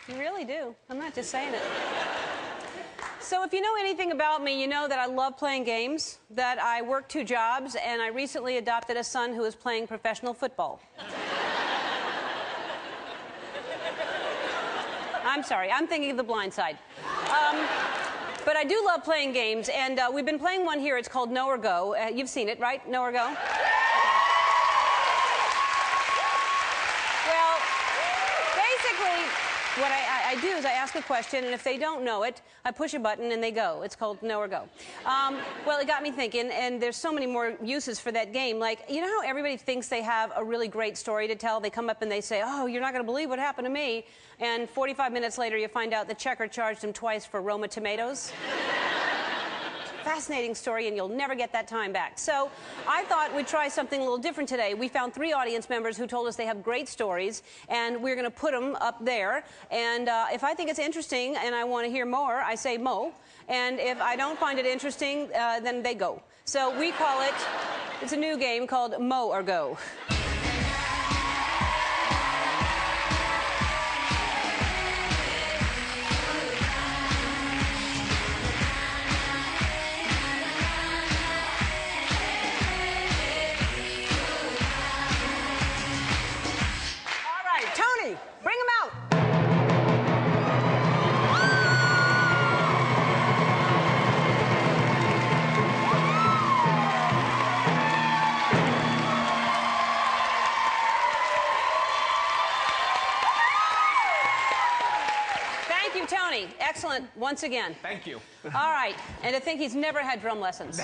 You really do. I'm not just saying it. So if you know anything about me, you know that I love playing games, that I work 2 jobs, and I recently adopted a son who is playing professional football. I'm sorry, I'm thinking of The Blind Side. But I do love playing games, and we've been playing one here. It's called Know or Go. You've seen it, right? Know or Go? Well, basically, what I do is I ask a question, and if they don't know it, I push a button and they go. It's called Know or Go. Well, it got me thinking, and there's so many more uses for that game. Like, you know how everybody thinks they have a really great story to tell? They come up and they say, oh, you're not going to believe what happened to me. And 45 minutes later, you find out the checker charged him twice for Roma tomatoes. Fascinating story, and you'll never get that time back. So I thought we'd try something a little different today. We found 3 audience members who told us they have great stories, and we're going to put them up there. And if I think it's interesting and I want to hear more, I say Mo. And if I don't find it interesting, then they go. So we call it, it's a new game called Mo or Go. Bring him out. Thank you, Tony. Excellent once again. Thank you. All right. And to think he's never had drum lessons.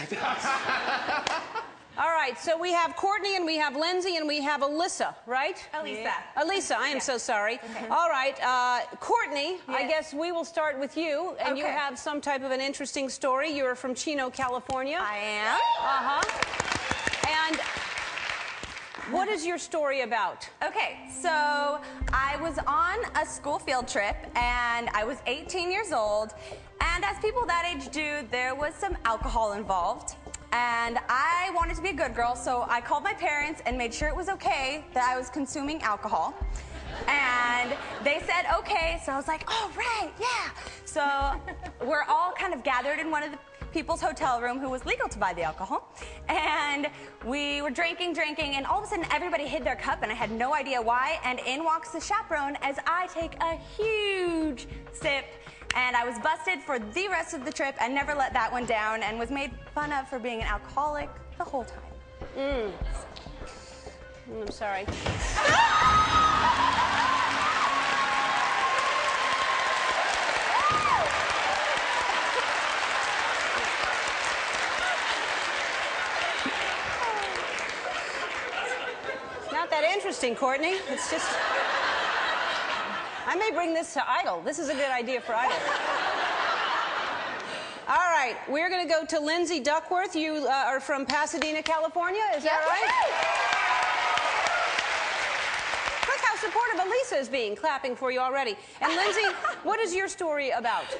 All right, so we have Courtney, and we have Lindsay, and we have Alyssa, right? Elisa. Yeah. Elisa, I am so sorry. Okay. All right, Courtney, yeah. I guess we will start with you, and you have some type of an interesting story. You're from Chino, California. I am. Uh-huh. And what is your story about? Okay, so I was on a school field trip, and I was 18 years old, and as people that age do, there was some alcohol involved. And I wanted to be a good girl, so I called my parents and made sure it was okay that I was consuming alcohol. And they said, okay, so I was like, oh, right, yeah. So we're all kind of gathered in one of the people's hotel room who was legal to buy the alcohol. And we were drinking, and all of a sudden everybody hid their cup, and I had no idea why. And in walks the chaperone as I take a huge sip. And I was busted for the rest of the trip and never let that one down, and was made fun of for being an alcoholic the whole time. I'm sorry. It's not that interesting, Courtney. It's just... I may bring this to Idol. This is a good idea for Idol. All right, we're going to go to Lindsay Duckworth. You are from Pasadena, California. Is that right? Look how supportive Elisa is being, clapping for you already. And Lindsay, what is your story about?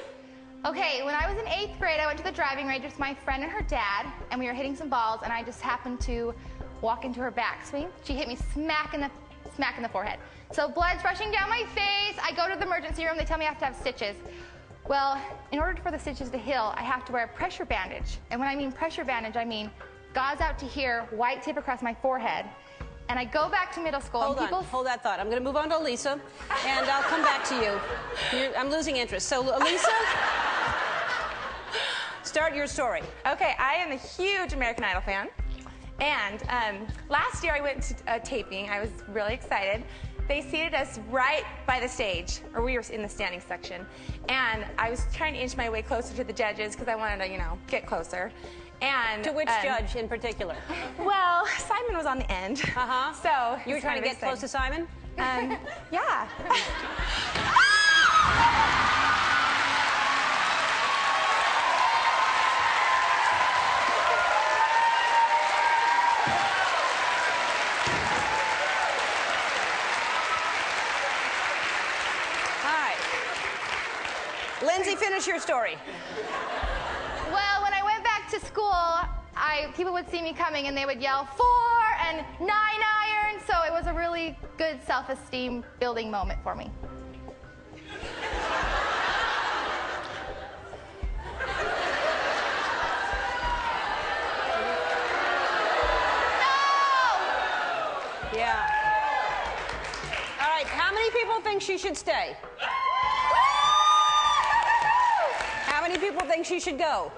Okay, when I was in 8th grade, I went to the driving range with my friend and her dad, and we were hitting some balls, and I just happened to walk into her backswing. She hit me smack in the forehead. So blood's rushing down my face. I go to the emergency room. They tell me I have to have stitches. Well, in order for the stitches to heal, I have to wear a pressure bandage. And when I mean pressure bandage, I mean gauze out to here, white tape across my forehead. And I go back to middle school. Hold that thought. I'm going to move on to Elisa, and I'll come back to you. I'm losing interest. So, Elisa, start your story. Okay, I am a huge American Idol fan. And last year I went to a taping. I was really excited. They seated us right by the stage, or we were in the standing section. And I was trying to inch my way closer to the judges because I wanted to, you know, get closer. And to which judge in particular? Well, Simon was on the end. Uh-huh. So you were trying to get close to Simon? Yeah. Lindsay, finish your story. Well, when I went back to school, people would see me coming and they would yell 4 and 9 iron, so it was a really good self-esteem building moment for me. right, how many people think she should stay? How many people think she should go?